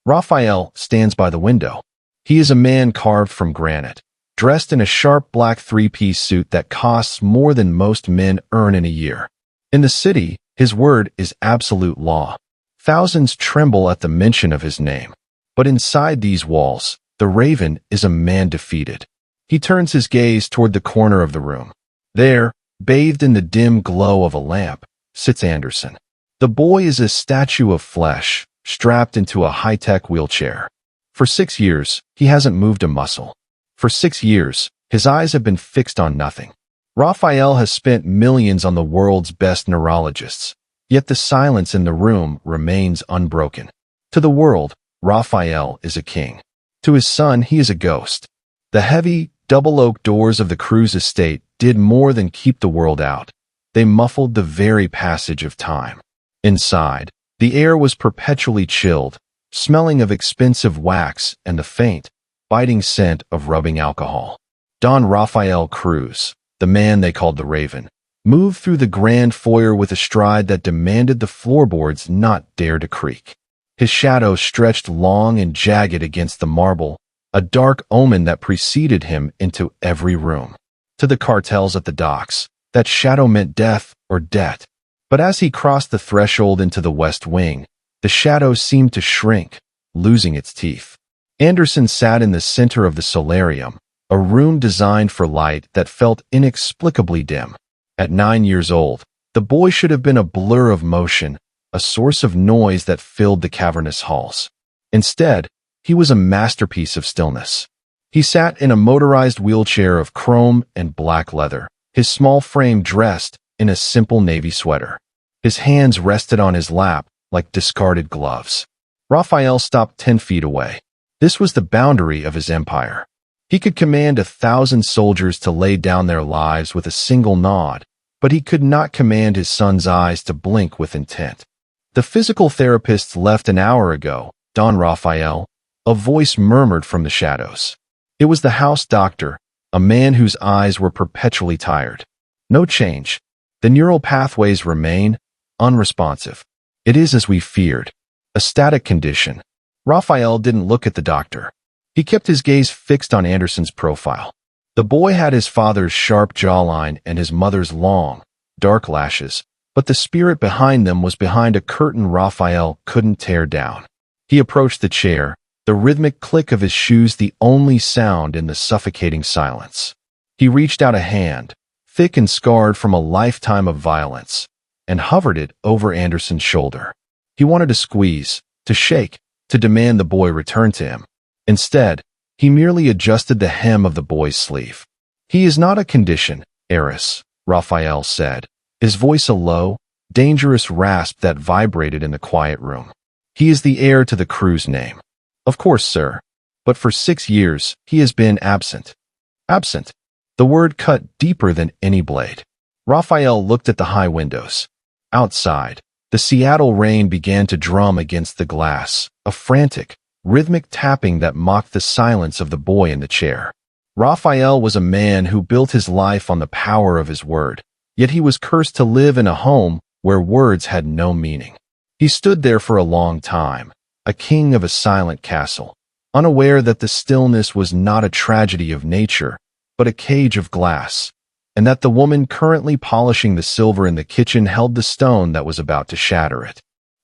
Rafael stands by the window. He is a man carved from granite, dressed in a sharp black three-piece suit that costs more than most men earn in a year. In the city, his word is absolute law. Thousands tremble at the mention of his name. But inside these walls, the Raven is a man defeated. He turns his gaze toward the corner of the room. There, bathed in the dim glow of a lamp, sits Anderson. The boy is a statue of flesh, strapped into a high-tech wheelchair. For 6 years, he hasn't moved a muscle. For 6 years, his eyes have been fixed on nothing. Rafael has spent millions on the world's best neurologists, yet the silence in the room remains unbroken. To the world, Rafael is a king. To his son, he is a ghost. The heavy, double-oak doors of the Cruz estate did more than keep the world out. They muffled the very passage of time. Inside, the air was perpetually chilled, smelling of expensive wax and the faint, biting scent of rubbing alcohol. Don Rafael Cruz, the man they called the Raven, moved through the grand foyer with a stride that demanded the floorboards not dare to creak. His shadow stretched long and jagged against the marble, a dark omen that preceded him into every room. To the cartels at the docks, that shadow meant death or debt. But as he crossed the threshold into the West Wing, the shadow seemed to shrink, losing its teeth. Anderson sat in the center of the solarium, a room designed for light that felt inexplicably dim. At 9 years old, the boy should have been a blur of motion, a source of noise that filled the cavernous halls. Instead, he was a masterpiece of stillness. He sat in a motorized wheelchair of chrome and black leather, his small frame dressed in a simple navy sweater. His hands rested on his lap like discarded gloves. Rafael stopped 10 feet away. This was the boundary of his empire. He could command 1,000 soldiers to lay down their lives with a single nod, but he could not command his son's eyes to blink with intent. The physical therapists left an hour ago, Don Rafael, a voice murmured from the shadows. It was the house doctor, a man whose eyes were perpetually tired. No change. The neural pathways remain unresponsive. It is as we feared, a static condition. Rafael didn't look at the doctor. He kept his gaze fixed on Anderson's profile. The boy had his father's sharp jawline and his mother's long, dark lashes, but the spirit behind them was behind a curtain Rafael couldn't tear down. He approached the chair, the rhythmic click of his shoes the only sound in the suffocating silence. He reached out a hand, thick and scarred from a lifetime of violence, and hovered it over Anderson's shoulder. He wanted to squeeze, to shake, to demand the boy return to him. Instead, he merely adjusted the hem of the boy's sleeve. "He is not a condition, heiress," Rafael said, his voice a low, dangerous rasp that vibrated in the quiet room. "He is the heir to the Cruz name." "Of course, sir. But for 6 years, he has been absent." "Absent?" The word cut deeper than any blade. Rafael looked at the high windows. Outside, the Seattle rain began to drum against the glass, a frantic, rhythmic tapping that mocked the silence of the boy in the chair. Rafael was a man who built his life on the power of his word, yet he was cursed to live in a home where words had no meaning. He stood there for a long time, a king of a silent castle, unaware that the stillness was not a tragedy of nature, but a cage of glass, and that the woman currently polishing the silver in the kitchen held the stone that was about to shatter it.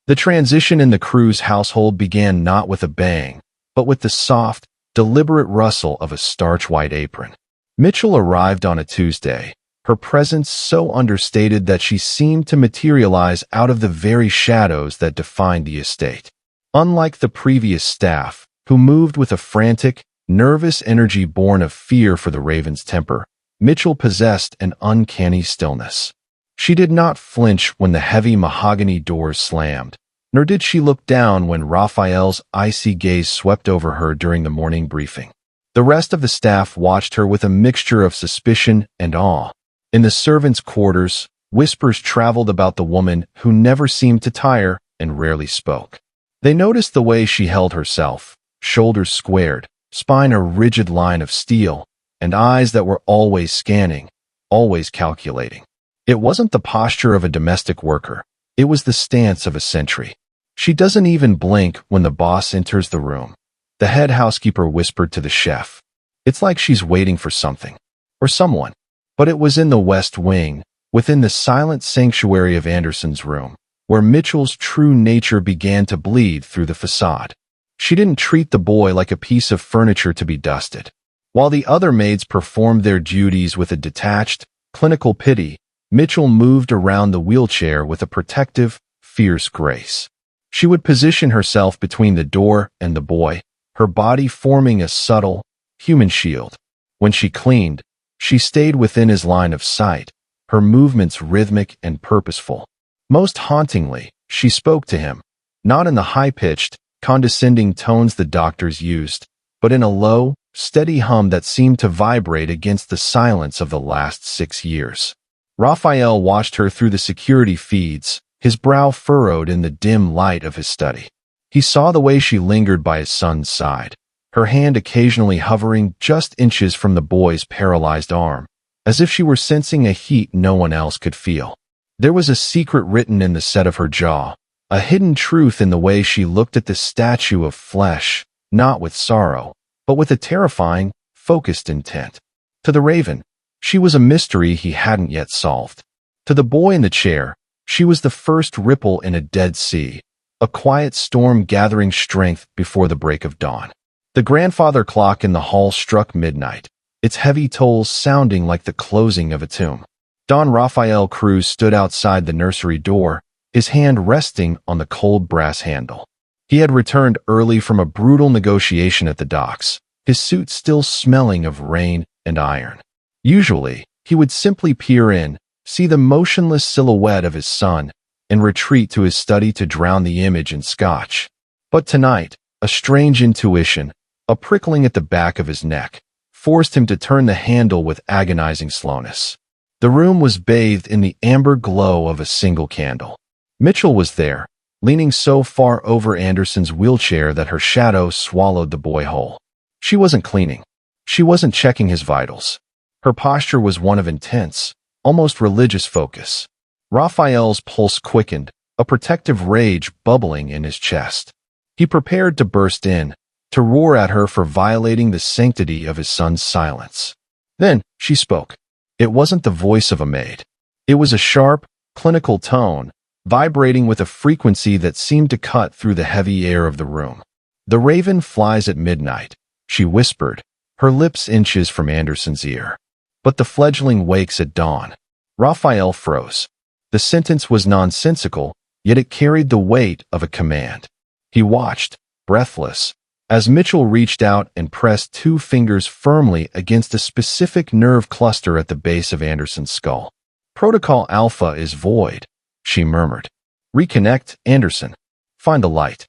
The transition in the Cruz household began not with a bang, but with the soft, deliberate rustle of a starch-white apron. Mitchell arrived on a Tuesday, her presence so understated that she seemed to materialize out of the very shadows that defined the estate. Unlike the previous staff, who moved with a frantic, nervous energy born of fear for the Raven's temper, Mitchell possessed an uncanny stillness. She did not flinch when the heavy mahogany doors slammed, nor did she look down when Rafael's icy gaze swept over her during the morning briefing. The rest of the staff watched her with a mixture of suspicion and awe. In the servants' quarters, whispers traveled about the woman who never seemed to tire and rarely spoke. They noticed the way she held herself, shoulders squared, spine a rigid line of steel, and eyes that were always scanning, always calculating. It wasn't the posture of a domestic worker. It was the stance of a sentry. She doesn't even blink when the boss enters the room. The head housekeeper whispered to the chef. It's like she's waiting for something. Or someone. But it was in the West Wing, within the silent sanctuary of Anderson's room, where Mitchell's true nature began to bleed through the facade. She didn't treat the boy like a piece of furniture to be dusted. While the other maids performed their duties with a detached, clinical pity, Mitchell moved around the wheelchair with a protective, fierce grace. She would position herself between the door and the boy, her body forming a subtle, human shield. When she cleaned, she stayed within his line of sight, her movements rhythmic and purposeful. Most hauntingly, she spoke to him, not in the high-pitched, condescending tones the doctors used, but in a low, steady hum that seemed to vibrate against the silence of the last 6 years. Rafael watched her through the security feeds, his brow furrowed in the dim light of his study. He saw the way she lingered by his son's side, her hand occasionally hovering just inches from the boy's paralyzed arm, as if she were sensing a heat no one else could feel. There was a secret written in the set of her jaw, a hidden truth in the way she looked at the statue of flesh, not with sorrow, but with a terrifying, focused intent. To the Raven, she was a mystery he hadn't yet solved. To the boy in the chair, she was the first ripple in a dead sea, a quiet storm gathering strength before the break of dawn. The grandfather clock in the hall struck midnight, its heavy tolls sounding like the closing of a tomb. Don Rafael Cruz stood outside the nursery door, his hand resting on the cold brass handle. He had returned early from a brutal negotiation at the docks, his suit still smelling of rain and iron. Usually, he would simply peer in, see the motionless silhouette of his son, and retreat to his study to drown the image in scotch. But tonight, a strange intuition, a prickling at the back of his neck, forced him to turn the handle with agonizing slowness. The room was bathed in the amber glow of a single candle. Mitchell was there, leaning so far over Anderson's wheelchair that her shadow swallowed the boy whole. She wasn't cleaning. She wasn't checking his vitals. Her posture was one of intense, almost religious focus. Rafael's pulse quickened, a protective rage bubbling in his chest. He prepared to burst in, to roar at her for violating the sanctity of his son's silence. Then she spoke. It wasn't the voice of a maid. It was a sharp, clinical tone, vibrating with a frequency that seemed to cut through the heavy air of the room. "The raven flies at midnight," she whispered, her lips inches from Anderson's ear. "But the fledgling wakes at dawn." Rafael froze. The sentence was nonsensical, yet it carried the weight of a command. He watched, breathless, as Mitchell reached out and pressed 2 fingers firmly against a specific nerve cluster at the base of Anderson's skull. "Protocol Alpha is void," she murmured. "Reconnect, Anderson. Find the light."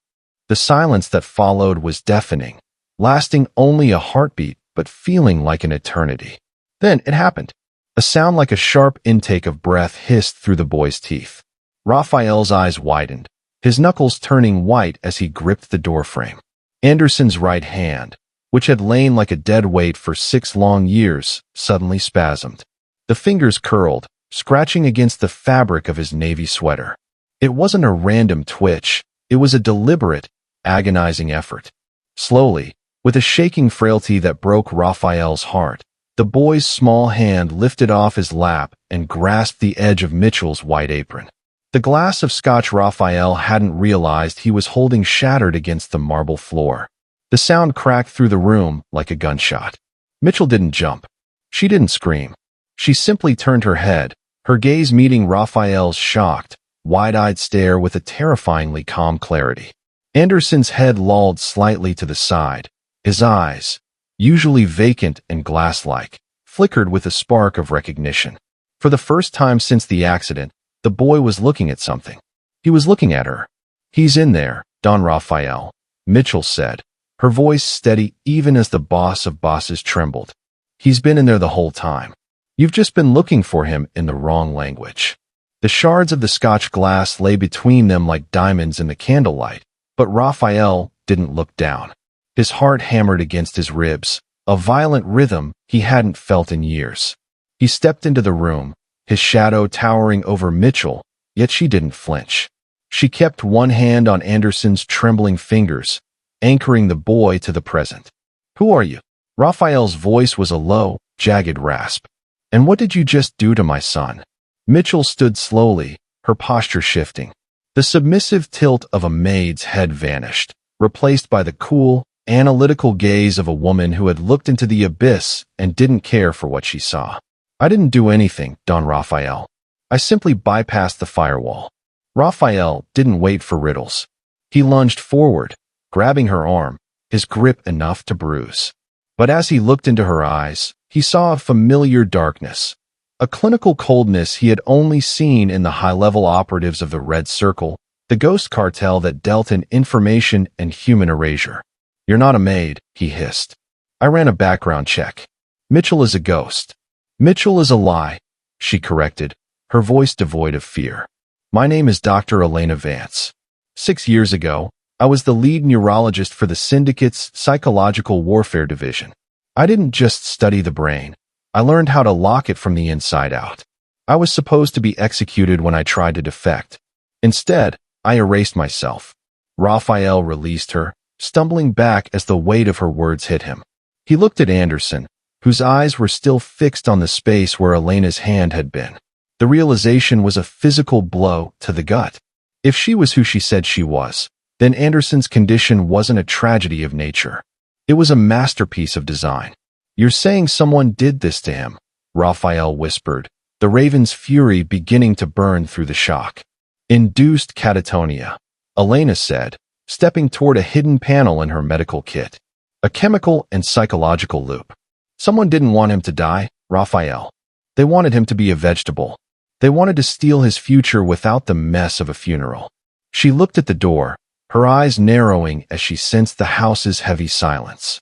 The silence that followed was deafening, lasting only a heartbeat but feeling like an eternity. Then it happened. A sound like a sharp intake of breath hissed through the boy's teeth. Rafael's eyes widened, his knuckles turning white as he gripped the doorframe. Anderson's right hand, which had lain like a dead weight for 6 long years, suddenly spasmed. The fingers curled, scratching against the fabric of his navy sweater. It wasn't a random twitch, it was a deliberate, agonizing effort. Slowly, with a shaking frailty that broke Rafael's heart, the boy's small hand lifted off his lap and grasped the edge of Mitchell's white apron. The glass of scotch Rafael hadn't realized he was holding shattered against the marble floor. The sound cracked through the room like a gunshot. Mitchell didn't jump. She didn't scream. She simply turned her head, her gaze meeting Rafael's shocked, wide-eyed stare with a terrifyingly calm clarity. Anderson's head lolled slightly to the side. His eyes, usually vacant and glass-like, flickered with a spark of recognition. For the first time since the accident, the boy was looking at something. He was looking at her. "He's in there, Don Rafael," Mitchell said, her voice steady even as the boss of bosses trembled. "He's been in there the whole time. You've just been looking for him in the wrong language." The shards of the scotch glass lay between them like diamonds in the candlelight, but Rafael didn't look down. His heart hammered against his ribs, a violent rhythm he hadn't felt in years. He stepped into the room, his shadow towering over Mitchell, yet she didn't flinch. She kept one hand on Anderson's trembling fingers, anchoring the boy to the present. "Who are you?" Rafael's voice was a low, jagged rasp. "And what did you just do to my son?" Mitchell stood slowly, her posture shifting. The submissive tilt of a maid's head vanished, replaced by the cool, analytical gaze of a woman who had looked into the abyss and didn't care for what she saw. "I didn't do anything, Don Rafael. I simply bypassed the firewall." Rafael didn't wait for riddles. He lunged forward, grabbing her arm, his grip enough to bruise. But as he looked into her eyes, he saw a familiar darkness, a clinical coldness he had only seen in the high-level operatives of the Red Circle, the ghost cartel that dealt in information and human erasure. "You're not a maid," he hissed. "I ran a background check. Mitchell is a ghost." "Mitchell is a lie," she corrected, her voice devoid of fear. "My name is Dr. Elena Vance. 6 years ago, I was the lead neurologist for the Syndicate's Psychological Warfare Division. I didn't just study the brain. I learned how to lock it from the inside out. I was supposed to be executed when I tried to defect. Instead, I erased myself." Rafael released her, stumbling back as the weight of her words hit him. He looked at Anderson, whose eyes were still fixed on the space where Elena's hand had been. The realization was a physical blow to the gut. If she was who she said she was, then Anderson's condition wasn't a tragedy of nature. It was a masterpiece of design. "You're saying someone did this to him," Rafael whispered, the raven's fury beginning to burn through the shock. "Induced catatonia," Elena said, stepping toward a hidden panel in her medical kit. "A chemical and psychological loop. Someone didn't want him to die, Rafael. They wanted him to be a vegetable. They wanted to steal his future without the mess of a funeral." She looked at the door, her eyes narrowing as she sensed the house's heavy silence.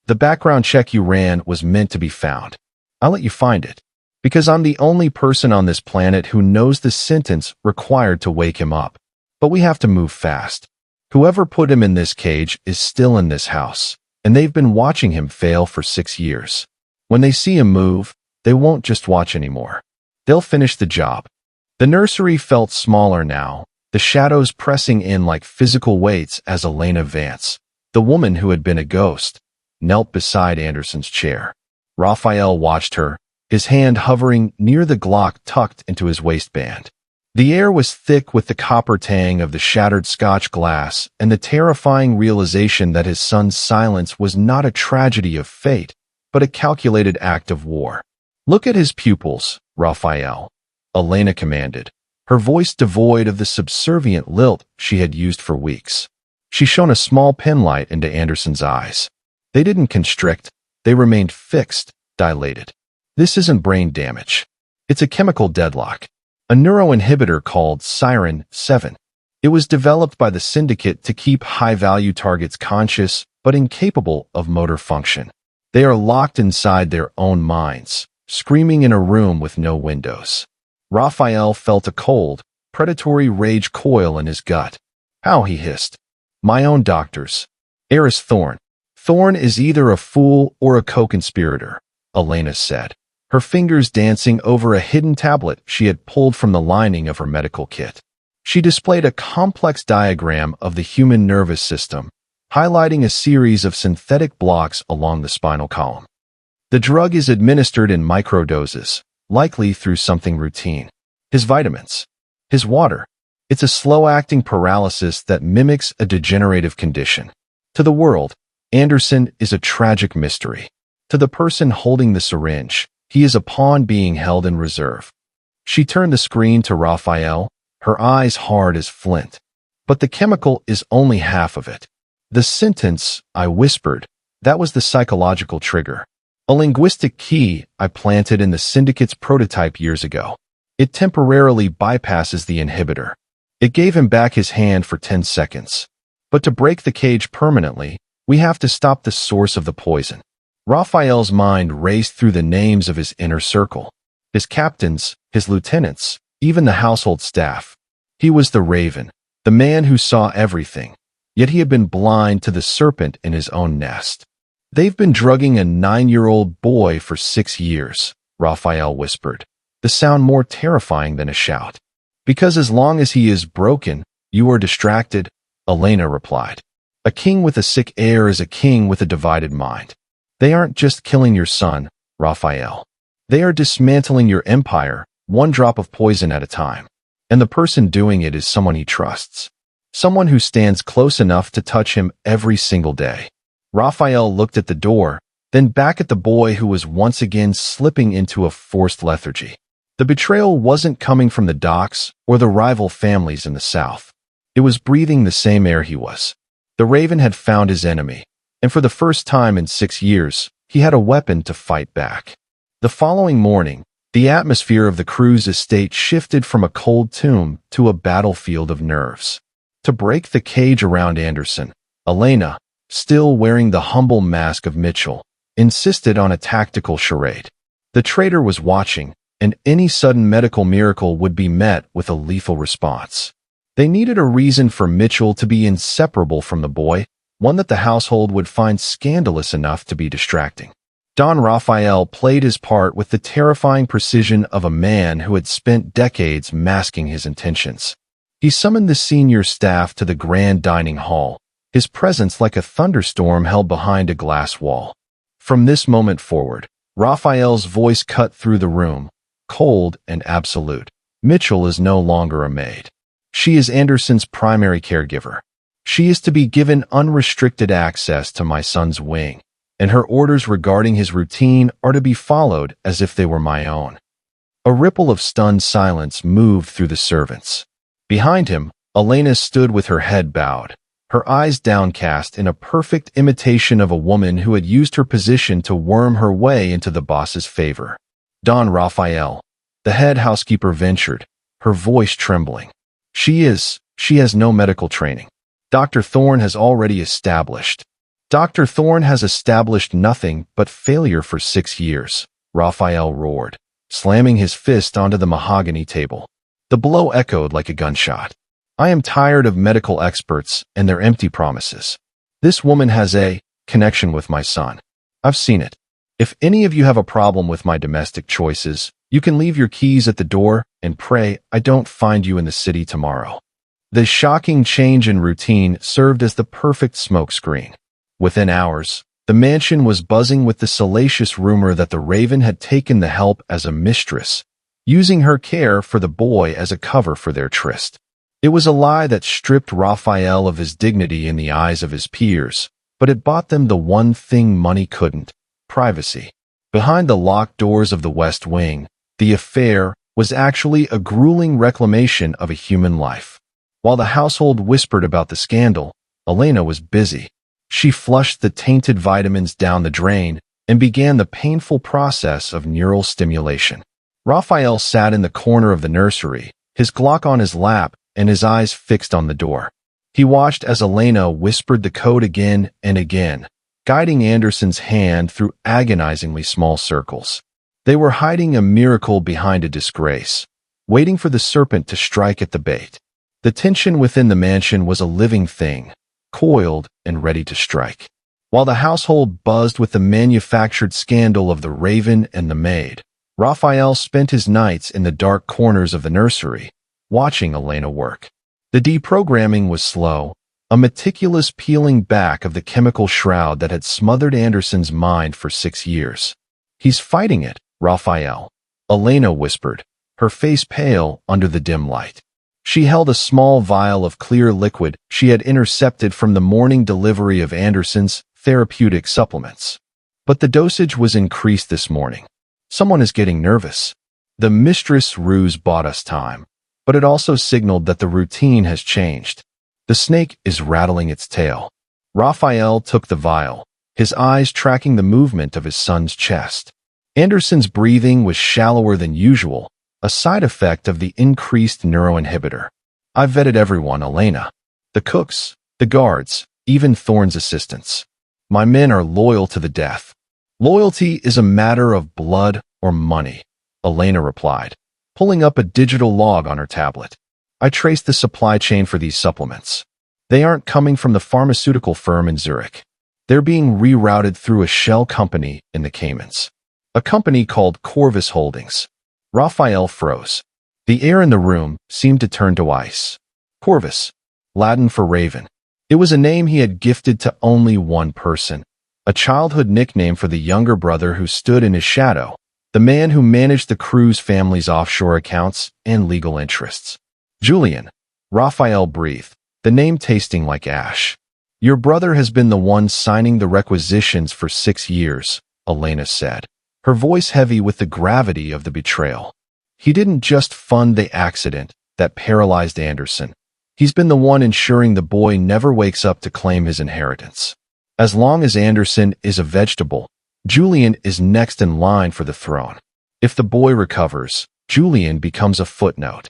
"The background check you ran was meant to be found. I'll let you find it, because I'm the only person on this planet who knows the sentence required to wake him up. But we have to move fast. Whoever put him in this cage is still in this house, and they've been watching him fail for 6 years. When they see him move, they won't just watch anymore. They'll finish the job." The nursery felt smaller now, the shadows pressing in like physical weights as Elena Vance, the woman who had been a ghost, knelt beside Anderson's chair. Rafael watched her, his hand hovering near the Glock tucked into his waistband. The air was thick with the copper tang of the shattered Scotch glass and the terrifying realization that his son's silence was not a tragedy of fate, but a calculated act of war. "Look at his pupils, Rafael," Elena commanded, her voice devoid of the subservient lilt she had used for weeks. She shone a small penlight into Anderson's eyes. They didn't constrict, they remained fixed, dilated. "This isn't brain damage. It's a chemical deadlock. A neuroinhibitor called Siren 7. It was developed by the Syndicate to keep high-value targets conscious but incapable of motor function. They are locked inside their own minds, screaming in a room with no windows." Rafael felt a cold, predatory rage coil in his gut. "How?" he hissed. "My own doctors. Eris Thorne. Thorne is either a fool or a co-conspirator," Elena said, her fingers dancing over a hidden tablet she had pulled from the lining of her medical kit. She displayed a complex diagram of the human nervous system, highlighting a series of synthetic blocks along the spinal column. "The drug is administered in microdoses, likely through something routine. His vitamins. His water. It's a slow-acting paralysis that mimics a degenerative condition. To the world, Anderson is a tragic mystery. To the person holding the syringe, he is a pawn being held in reserve." She turned the screen to Rafael, her eyes hard as flint. "But the chemical is only half of it." "The sentence," I whispered, "that was the psychological trigger. A linguistic key I planted in the Syndicate's prototype years ago. It temporarily bypasses the inhibitor. It gave him back his hand for 10 seconds. But to break the cage permanently, we have to stop the source of the poison." Rafael's mind raced through the names of his inner circle, his captains, his lieutenants, even the household staff. He was the Raven, the man who saw everything, yet he had been blind to the serpent in his own nest. "They've been drugging a 9-year-old boy for 6 years, Rafael whispered, the sound more terrifying than a shout. "Because as long as he is broken, You are distracted, Elena replied. A king with a sick air is a king with a divided mind. They aren't just killing your son, Rafael. They are dismantling your empire, one drop of poison at a time. And the person doing it is someone he trusts. Someone who stands close enough to touch him every single day. Rafael looked at the door, then back at the boy who was once again slipping into a forced lethargy. The betrayal wasn't coming from the docks or the rival families in the south. It was breathing the same air he was. The Raven had found his enemy, and for the first time in 6 years, he had a weapon to fight back. The following morning, the atmosphere of the crew's estate shifted from a cold tomb to a battlefield of nerves. To break the cage around Anderson, Elena, still wearing the humble mask of Mitchell, insisted on a tactical charade. The traitor was watching, and any sudden medical miracle would be met with a lethal response. They needed a reason for Mitchell to be inseparable from the boy, one that the household would find scandalous enough to be distracting. Don Rafael played his part with the terrifying precision of a man who had spent decades masking his intentions. He summoned the senior staff to the grand dining hall, his presence like a thunderstorm held behind a glass wall. From this moment forward, Rafael's voice cut through the room, cold and absolute. Mitchell is no longer a maid. She is Anderson's primary caregiver. She is to be given unrestricted access to my son's wing, and her orders regarding his routine are to be followed as if they were my own. A ripple of stunned silence moved through the servants. Behind him, Elena stood with her head bowed, her eyes downcast in a perfect imitation of a woman who had used her position to worm her way into the boss's favor. Don Rafael, the head housekeeper, ventured, her voice trembling. She has no medical training. Dr. Thorne has already established. Dr. Thorne has established nothing but failure for 6 years, Rafael roared, slamming his fist onto the mahogany table. The blow echoed like a gunshot. I am tired of medical experts and their empty promises. This woman has a connection with my son. I've seen it. If any of you have a problem with my domestic choices, you can leave your keys at the door and pray I don't find you in the city tomorrow. The shocking change in routine served as the perfect smokescreen. Within hours, the mansion was buzzing with the salacious rumor that the Raven had taken the help as a mistress, using her care for the boy as a cover for their tryst. It was a lie that stripped Rafael of his dignity in the eyes of his peers, but it bought them the one thing money couldn't: privacy. Behind the locked doors of the West Wing, the affair was actually a grueling reclamation of a human life. While the household whispered about the scandal, Elena was busy. She flushed the tainted vitamins down the drain and began the painful process of neural stimulation. Rafael sat in the corner of the nursery, his Glock on his lap and his eyes fixed on the door. He watched as Elena whispered the code again and again, guiding Anderson's hand through agonizingly small circles. They were hiding a miracle behind a disgrace, waiting for the serpent to strike at the bait. The tension within the mansion was a living thing, coiled and ready to strike. While the household buzzed with the manufactured scandal of the Raven and the Maid, Rafael spent his nights in the dark corners of the nursery, watching Elena work. The deprogramming was slow, a meticulous peeling back of the chemical shroud that had smothered Anderson's mind for 6 years. He's fighting it, Rafael, Elena whispered, her face pale under the dim light. She held a small vial of clear liquid she had intercepted from the morning delivery of Anderson's therapeutic supplements. But the dosage was increased this morning. Someone is getting nervous. The mistress ruse bought us time, but it also signaled that the routine has changed. The snake is rattling its tail. Rafael took the vial, his eyes tracking the movement of his son's chest. Anderson's breathing was shallower than usual, a side effect of the increased neuroinhibitor. I've vetted everyone, Elena. The cooks, the guards, even Thorne's assistants. My men are loyal to the death. Loyalty is a matter of blood or money, Elena replied, pulling up a digital log on her tablet. I traced the supply chain for these supplements. They aren't coming from the pharmaceutical firm in Zurich. They're being rerouted through a shell company in the Caymans. A company called Corvus Holdings. Rafael froze. The air in the room seemed to turn to ice. Corvus, Latin for raven. It was a name he had gifted to only one person, a childhood nickname for the younger brother who stood in his shadow, the man who managed the crew's family's offshore accounts and legal interests. Julian, Rafael breathed, the name tasting like ash. Your brother has been the one signing the requisitions for 6 years, Elena said, her voice heavy with the gravity of the betrayal. He didn't just fund the accident that paralyzed Anderson. He's been the one ensuring the boy never wakes up to claim his inheritance. As long as Anderson is a vegetable, Julian is next in line for the throne. If the boy recovers, Julian becomes a footnote.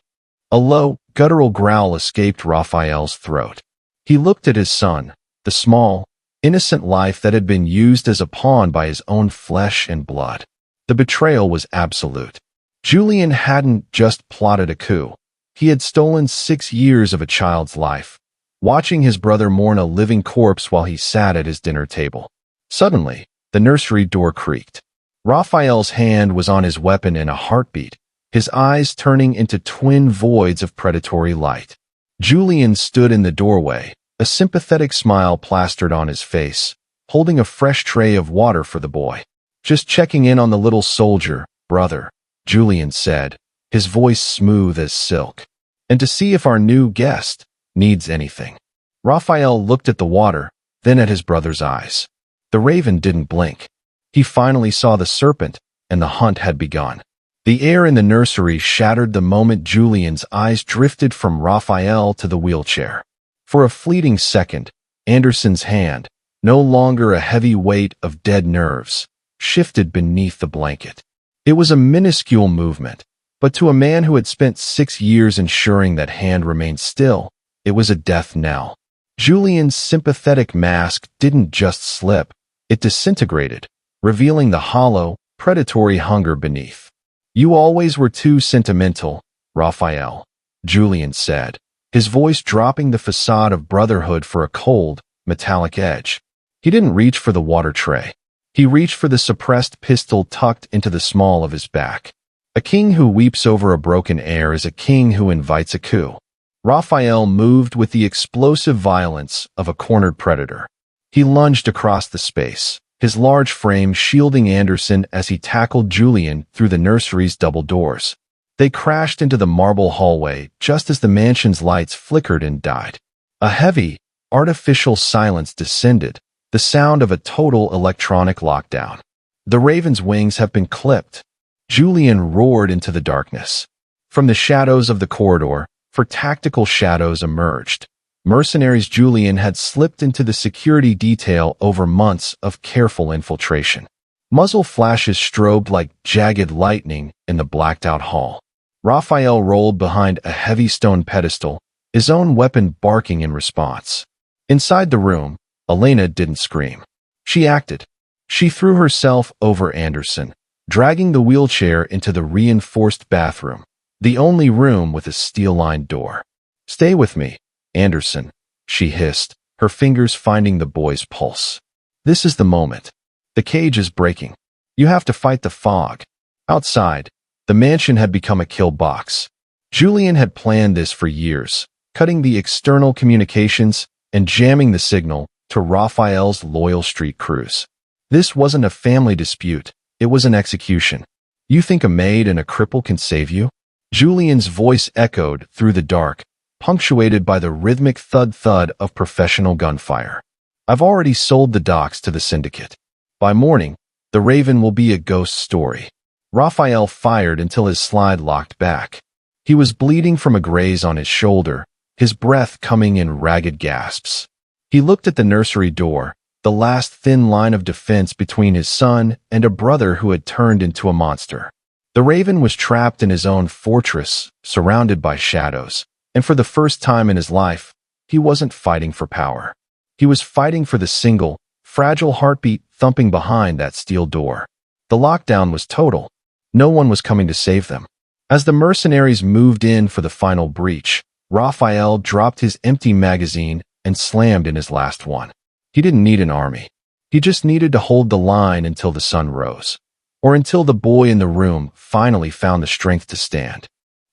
A low, guttural growl escaped Rafael's throat. He looked at his son, the small, innocent life that had been used as a pawn by his own flesh and blood. The betrayal was absolute. Julian hadn't just plotted a coup. He had stolen 6 years of a child's life, watching his brother mourn a living corpse while he sat at his dinner table. Suddenly, the nursery door creaked. Rafael's hand was on his weapon in a heartbeat, his eyes turning into twin voids of predatory light. Julian stood in the doorway, a sympathetic smile plastered on his face, holding a fresh tray of water for the boy. Just checking in on the little soldier, brother, Julian said, his voice smooth as silk. And to see if our new guest needs anything. Rafael looked at the water, then at his brother's eyes. The raven didn't blink. He finally saw the serpent, and the hunt had begun. The air in the nursery shattered the moment Julian's eyes drifted from Rafael to the wheelchair. For a fleeting second, Anderson's hand, no longer a heavy weight of dead nerves, shifted beneath the blanket. It was a minuscule movement, but to a man who had spent 6 years ensuring that hand remained still, it was a death knell. Julian's sympathetic mask didn't just slip, it disintegrated, revealing the hollow, predatory hunger beneath. You always were too sentimental, Rafael, Julian said, his voice dropping the facade of brotherhood for a cold, metallic edge. He didn't reach for the water tray. He reached for the suppressed pistol tucked into the small of his back. A king who weeps over a broken heir is a king who invites a coup. Rafael moved with the explosive violence of a cornered predator. He lunged across the space, his large frame shielding Anderson as he tackled Julian through the nursery's double doors. They crashed into the marble hallway just as the mansion's lights flickered and died. A heavy, artificial silence descended, the sound of a total electronic lockdown. The raven's wings have been clipped. Julian roared into the darkness. From the shadows of the corridor, for tactical shadows emerged. Mercenaries. Julian had slipped into the security detail over months of careful infiltration. Muzzle flashes strobed like jagged lightning in the blacked-out hall. Rafael rolled behind a heavy stone pedestal, his own weapon barking in response. Inside the room, Elena didn't scream. She acted. She threw herself over Anderson, dragging the wheelchair into the reinforced bathroom, the only room with a steel-lined door. Stay with me, Anderson, she hissed, her fingers finding the boy's pulse. This is the moment. The cage is breaking. You have to fight the fog. Outside, the mansion had become a kill box. Julian had planned this for years, cutting the external communications and jamming the signal to Rafael's loyal street crews. This wasn't a family dispute, it was an execution. You think a maid and a cripple can save you? Julian's voice echoed through the dark, punctuated by the rhythmic thud-thud of professional gunfire. I've already sold the docks to the syndicate. By morning, the Raven will be a ghost story. Rafael fired until his slide locked back. He was bleeding from a graze on his shoulder, his breath coming in ragged gasps. He looked at the nursery door, the last thin line of defense between his son and a brother who had turned into a monster. The Raven was trapped in his own fortress, surrounded by shadows, and for the first time in his life, he wasn't fighting for power. He was fighting for the single, fragile heartbeat thumping behind that steel door. The lockdown was total. No one was coming to save them. As the mercenaries moved in for the final breach, Rafael dropped his empty magazine and slammed in his last one. He didn't need an army. He just needed to hold the line until the sun rose, or until the boy in the room finally found the strength to stand.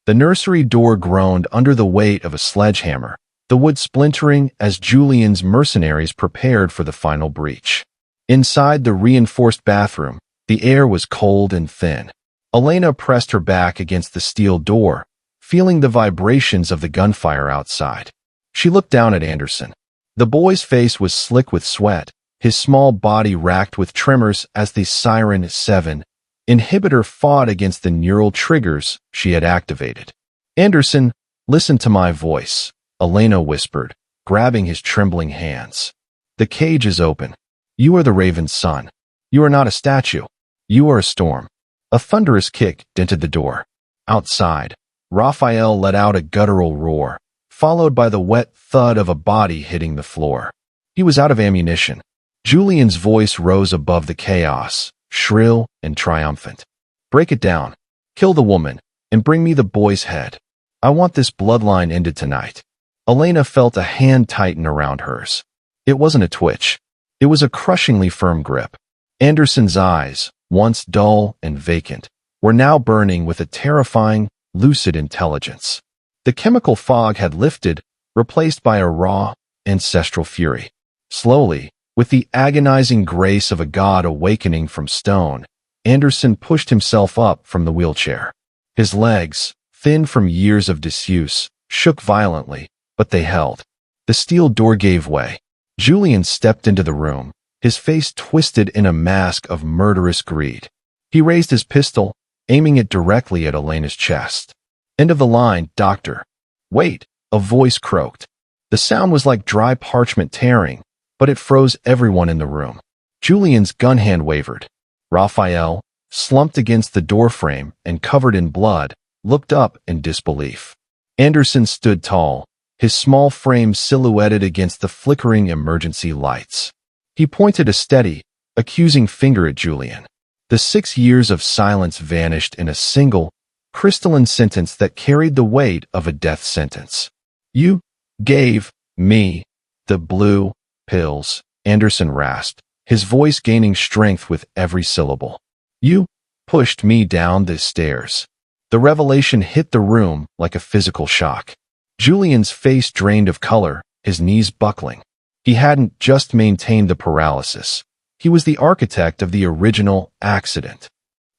The nursery door groaned under the weight of a sledgehammer, the wood splintering as Julian's mercenaries prepared for the final breach. Inside the reinforced bathroom, the air was cold and thin. Elena pressed her back against the steel door, feeling the vibrations of the gunfire outside. She looked down at Anderson. The boy's face was slick with sweat, his small body racked with tremors as the Siren 7 inhibitor fought against the neural triggers she had activated. "Anderson, listen to my voice," Elena whispered, grabbing his trembling hands. "The cage is open. You are the Raven's son. You are not a statue. You are a storm." A thunderous kick dented the door. Outside, Rafael let out a guttural roar, followed by the wet thud of a body hitting the floor. He was out of ammunition. Julian's voice rose above the chaos, shrill and triumphant. "Break it down. Kill the woman, and bring me the boy's head. I want this bloodline ended tonight." Elena felt a hand tighten around hers. It wasn't a twitch. It was a crushingly firm grip. Anderson's eyes, once dull and vacant, were now burning with a terrifying, lucid intelligence. The chemical fog had lifted, replaced by a raw, ancestral fury. Slowly, with the agonizing grace of a god awakening from stone, Anderson pushed himself up from the wheelchair. His legs, thin from years of disuse, shook violently, but they held. The steel door gave way. Julian stepped into the room, his face twisted in a mask of murderous greed. He raised his pistol, aiming it directly at Elena's chest. "End of the line, doctor." "Wait," a voice croaked. The sound was like dry parchment tearing, but it froze everyone in the room. Julian's gun hand wavered. Rafael, slumped against the doorframe and covered in blood, looked up in disbelief. Anderson stood tall, his small frame silhouetted against the flickering emergency lights. He pointed a steady, accusing finger at Julian. The 6 years of silence vanished in a single, crystalline sentence that carried the weight of a death sentence. "You gave me the blue pills," Anderson rasped, his voice gaining strength with every syllable. "You pushed me down the stairs." The revelation hit the room like a physical shock. Julian's face drained of color, his knees buckling. He hadn't just maintained the paralysis. He was the architect of the original accident.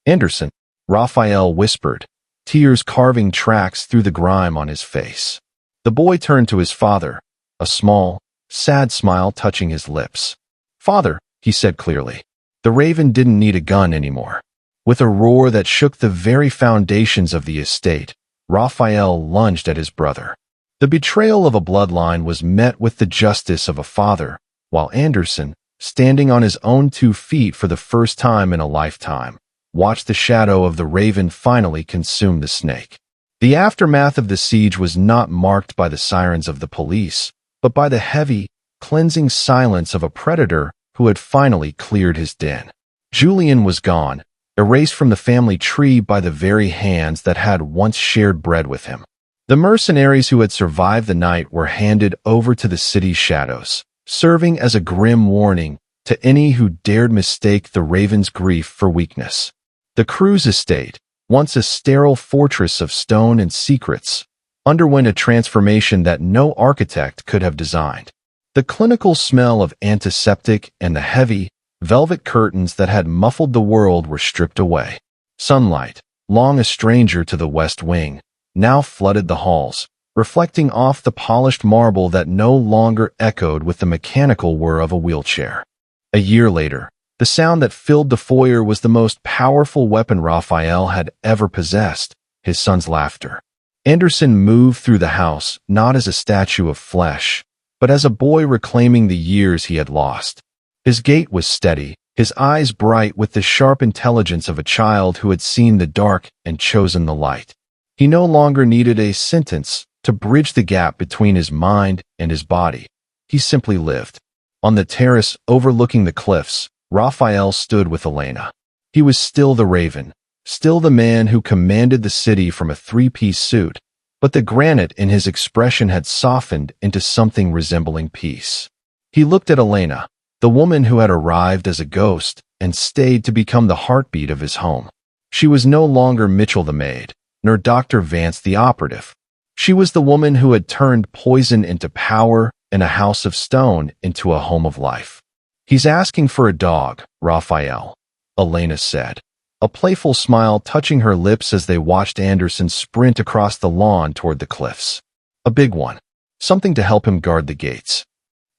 "Anderson," Rafael whispered, tears carving tracks through the grime on his face. The boy turned to his father, a small, sad smile touching his lips. "Father," he said clearly, "the Raven didn't need a gun anymore." With a roar that shook the very foundations of the estate, Rafael lunged at his brother. The betrayal of a bloodline was met with the justice of a father, while Anderson, standing on his own 2 feet for the first time in a lifetime, watched the shadow of the Raven finally consume the snake. The aftermath of the siege was not marked by the sirens of the police, but by the heavy, cleansing silence of a predator who had finally cleared his den. Julian was gone, erased from the family tree by the very hands that had once shared bread with him. The mercenaries who had survived the night were handed over to the city's shadows, serving as a grim warning to any who dared mistake the Raven's grief for weakness. The crew's estate, once a sterile fortress of stone and secrets, underwent a transformation that no architect could have designed. The clinical smell of antiseptic and the heavy, velvet curtains that had muffled the world were stripped away. Sunlight, long a stranger to the West Wing, now flooded the halls, reflecting off the polished marble that no longer echoed with the mechanical whir of a wheelchair. A year later, the sound that filled the foyer was the most powerful weapon Rafael had ever possessed, his son's laughter. Anderson moved through the house not as a statue of flesh, but as a boy reclaiming the years he had lost. His gait was steady, his eyes bright with the sharp intelligence of a child who had seen the dark and chosen the light. He no longer needed a sentence to bridge the gap between his mind and his body. He simply lived. On the terrace overlooking the cliffs, Rafael stood with Elena. He was still the Raven, still the man who commanded the city from a 3-piece suit, but the granite in his expression had softened into something resembling peace. He looked at Elena, the woman who had arrived as a ghost and stayed to become the heartbeat of his home. She was no longer Mitchell the maid, nor Dr. Vance the operative. She was the woman who had turned poison into power and a house of stone into a home of life. He's asking for a dog, Rafael, Elena said, a playful smile touching her lips as they watched Anderson sprint across the lawn toward the cliffs. A big one, something to help him guard the gates.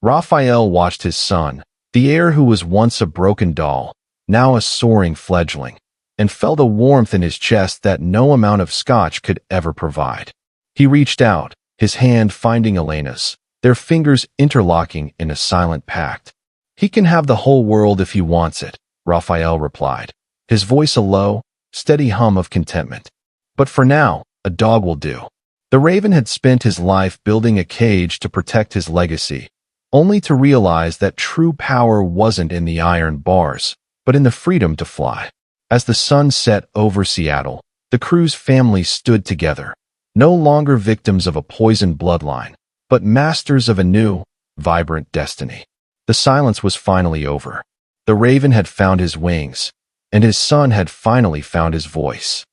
Rafael watched his son, the heir who was once a broken doll, now a soaring fledgling, and felt a warmth in his chest that no amount of scotch could ever provide. He reached out, his hand finding Elena's, their fingers interlocking in a silent pact. He can have the whole world if he wants it, Rafael replied, his voice a low, steady hum of contentment. But for now, a dog will do. The raven had spent his life building a cage to protect his legacy, only to realize that true power wasn't in the iron bars, but in the freedom to fly. As the sun set over Seattle, the crew's family stood together, no longer victims of a poisoned bloodline, but masters of a new, vibrant destiny. The silence was finally over. The raven had found his wings, and his son had finally found his voice.